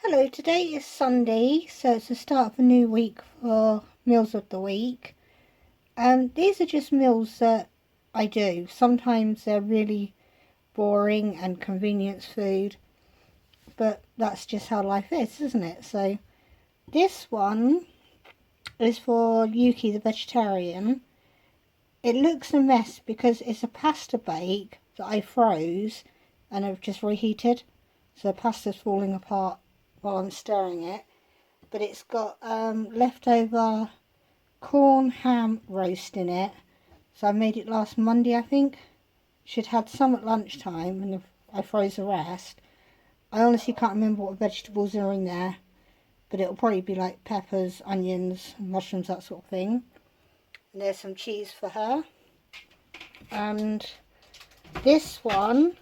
Hello, today is Sunday, so it's the start of a new week for Meals of the Week. These are just meals that I do. Sometimes they're really boring and convenience food, but that's just how life is, isn't it? So this one is for Yuki the vegetarian. It looks a mess because it's a pasta bake that I froze and I've just reheated. So the pasta's falling apart while I'm stirring it. But it's got leftover corn ham roast in it. So I made it last Monday, I think. Should have had some at lunchtime and I froze the rest. I honestly can't remember what vegetables are in there, but it'll probably be like peppers, onions, mushrooms, that sort of thing. And there's some cheese for her. And this one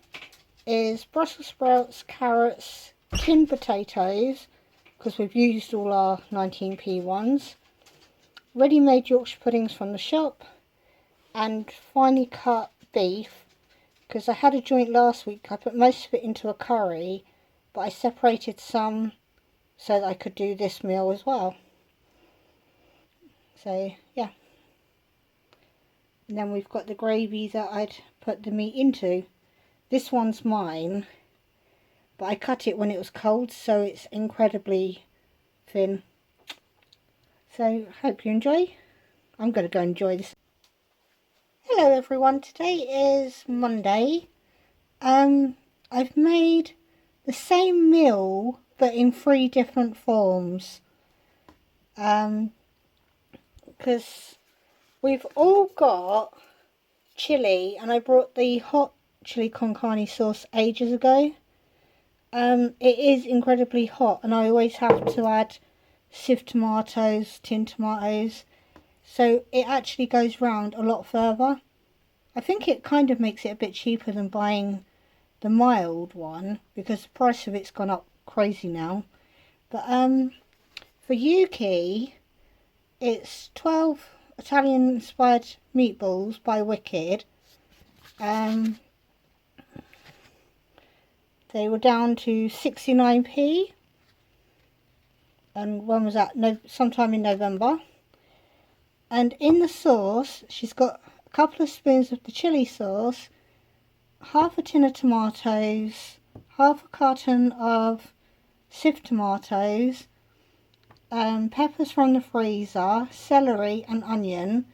is Brussels sprouts, carrots, tinned potatoes, because we've used all our 19p ones, ready-made Yorkshire puddings from the shop, and finely cut beef, because I had a joint last week. I put most of it into a curry, but I separated some so that I could do this meal as well. So yeah, and then we've got the gravy that I'd put the meat into. This one's mine, but I cut it when it was cold, so it's incredibly thin. So hope you enjoy. I'm going to go enjoy this. Hello everyone, today is Monday. I've made the same meal but in 3 different forms. Because we've all got chilli, and I brought the hot chili con carne sauce ages ago. It is incredibly hot, and I always have to add sieved tomatoes, tinned tomatoes, so it actually goes round a lot further. I think it kind of makes it a bit cheaper than buying the mild one, because the price of it's gone up crazy now. But for Yuki, it's 12 Italian inspired meatballs by Wicked. They were down to 69p, and when was that? No, sometime in November. And in the sauce, she's got a couple of spoons of the chili sauce, half a tin of tomatoes, half a carton of sieved tomatoes, peppers from the freezer, celery and onion,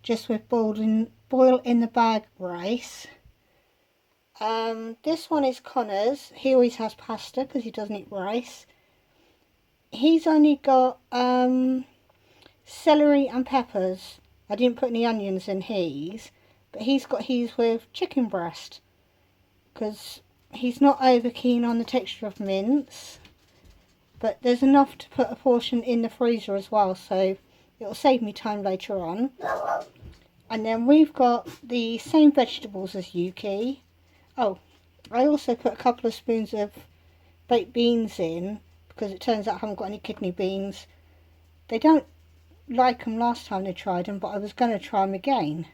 just with boil in the bag rice. This one is Connor's. He always has pasta because he doesn't eat rice. He's only got celery and peppers. I didn't put any onions in his, but he's got his with chicken breast because he's not over keen on the texture of mince. But there's enough to put a portion in the freezer as well, so it'll save me time later on. And then we've got the same vegetables as Yuki. Oh, I also put a couple of spoons of baked beans in, because it turns out I haven't got any kidney beans. They don't like them last time they tried them, but I was going to try them again,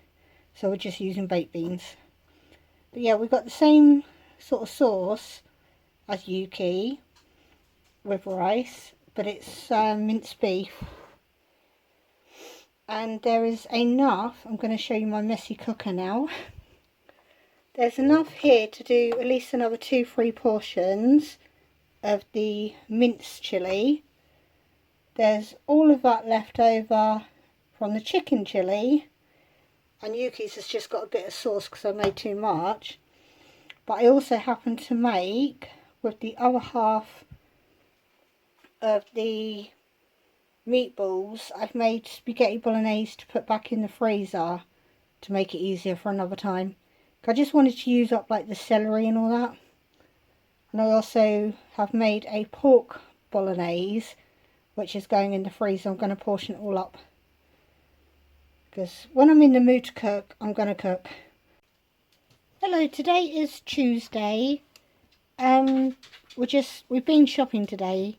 so we're just using baked beans. But yeah, we've got the same sort of sauce as Yuki with rice, but it's minced beef. And there is enough. I'm going to show you my messy cooker now. There's enough here to do at least another 2-3 portions of the minced chilli. There's all of that left over from the chicken chilli, and Yuki's has just got a bit of sauce because I made too much. But I also happen to make, with the other half of the meatballs, I've made spaghetti bolognese to put back in the freezer to make it easier for another time. I just wanted to use up like the celery and all that. And I also have made a pork bolognese, which is going in the freezer. I'm going to portion it all up, because when I'm in the mood to cook, I'm going to cook. Hello, today is Tuesday. We've been shopping today.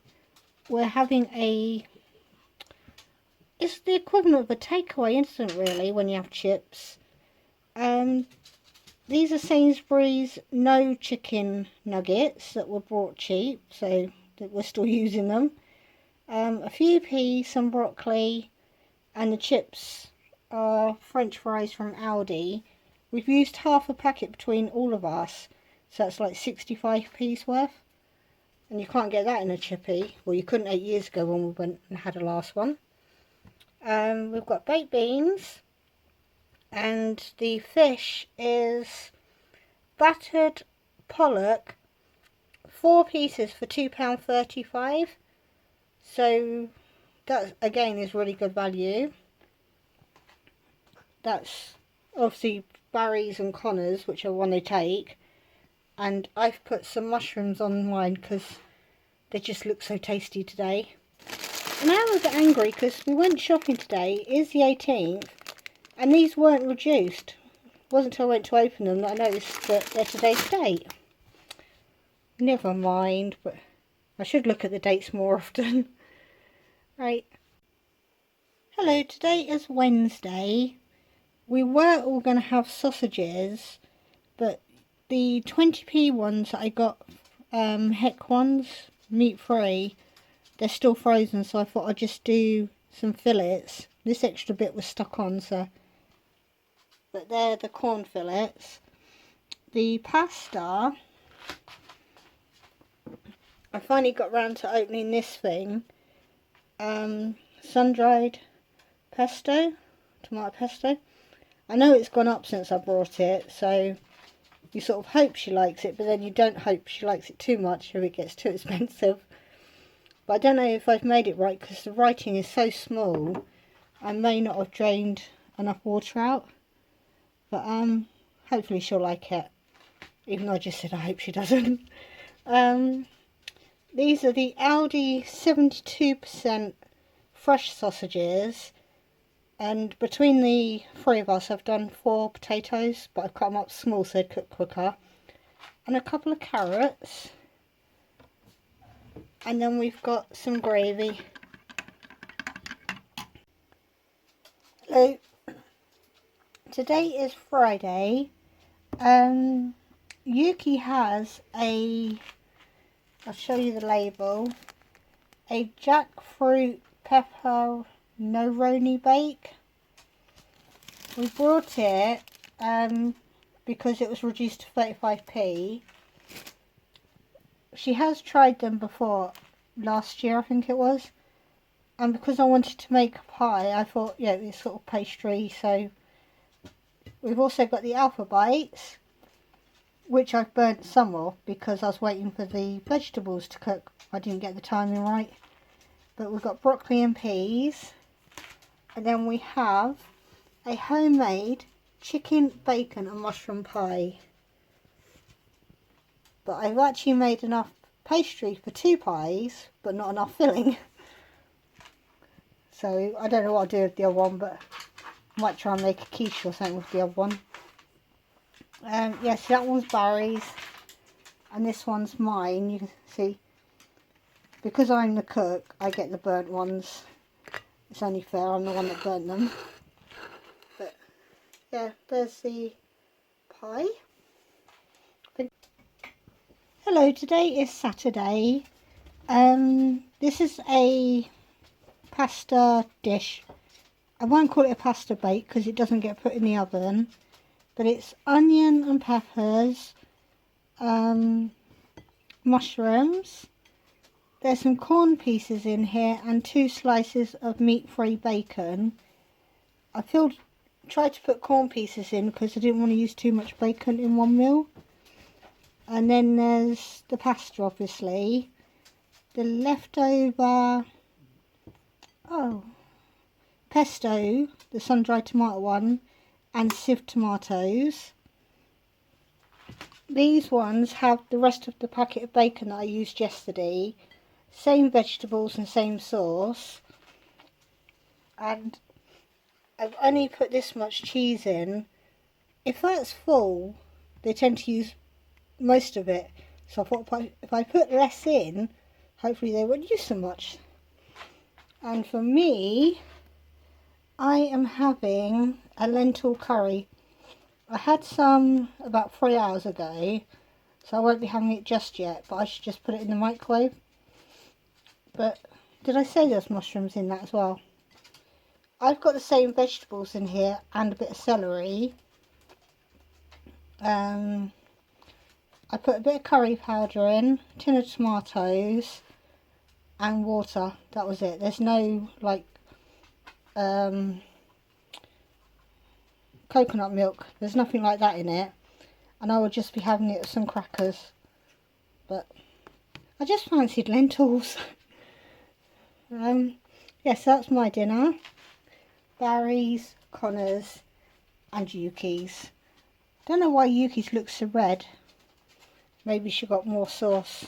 We're having it's the equivalent of a takeaway, isn't it, really, when you have chips. These are Sainsbury's no chicken nuggets that were brought cheap, so that we're still using them. A few peas, some broccoli, and the chips are French fries from Aldi. We've used half a packet between all of us, so that's like 65p's worth. And you can't get that in a chippy. Well, you couldn't 8 years ago when we went and had a last one. We've got baked beans, and the fish is battered pollock, 4 pieces for £2.35. So that again is really good value. That's obviously Barry's and Connor's, which I want to take. And I've put some mushrooms on mine because they just look so tasty today. And I am a bit angry because we went shopping today. It is the 18th and these weren't reduced. It wasn't until I went to open them that I noticed that they're today's date. Never mind, but I should look at the dates more often. Right. Hello, today is Wednesday. We were all going to have sausages, but the 20p ones that I got, Heck ones, meat free, they're still frozen, so I thought I'd just do some fillets. This extra bit was stuck on, so, but they're the corn fillets. The pasta, I finally got round to opening this thing, sun-dried pesto, tomato pesto. I know it's gone up since I brought it, so you sort of hope she likes it, but then you don't hope she likes it too much if it gets too expensive. But I don't know if I've made it right because the writing is so small. I may not have drained enough water out, but hopefully she'll like it, even though I just said I hope she doesn't. These are the Aldi 72% fresh sausages, and between the 3 of us I've done 4 potatoes, but I've cut them up small so they'd cook quicker, and a couple of carrots, and then we've got some gravy. Hello, today is Friday. Yuki has I'll show you the label, a jackfruit pepperoni bake. We brought it because it was reduced to 35p. She has tried them before, last year I think it was, and because I wanted to make a pie I thought, yeah, it's sort of pastry. So we've also got the alpha bites, which I've burnt some off because I was waiting for the vegetables to cook. I didn't get the timing right. But we've got broccoli and peas, and then we have a homemade chicken, bacon and mushroom pie. But I've actually made enough pastry for 2 pies, but not enough filling. So I don't know what I'll do with the other one, but I might try and make a quiche or something with the other one. Yes, that one's Barry's, and this one's mine. You can see, because I'm the cook, I get the burnt ones. It's only fair, I'm the one that burnt them. But yeah, there's the pie. Hello, today is Saturday. This is a pasta dish. I won't call it a pasta bake because it doesn't get put in the oven. But it's onion and peppers, mushrooms. There's some corn pieces in here and 2 slices of meat-free bacon. I tried to put corn pieces in because I didn't want to use too much bacon in one meal. And then there's the pasta, obviously. The leftover pesto, the sun-dried tomato one, and sieved tomatoes. These ones have the rest of the packet of bacon that I used yesterday, same vegetables and same sauce, and I've only put this much cheese in. If that's full, they tend to use most of it, so I thought if I put less in, hopefully they won't use so much. And for me, I am having a lentil curry. I had some about 3 hours ago, so I won't be having it just yet, but I should just put it in the microwave. But did I say there's mushrooms in that as well? I've got the same vegetables in here and a bit of celery. I put a bit of curry powder in, a tin of tomatoes and water. That was it. There's no like coconut milk. There's nothing like that in it. And I would just be having it with some crackers. But I just fancied lentils. Yes, that's my dinner. Barry's, Connor's and Yuki's. Don't know why Yuki's looks so red. Maybe she got more sauce.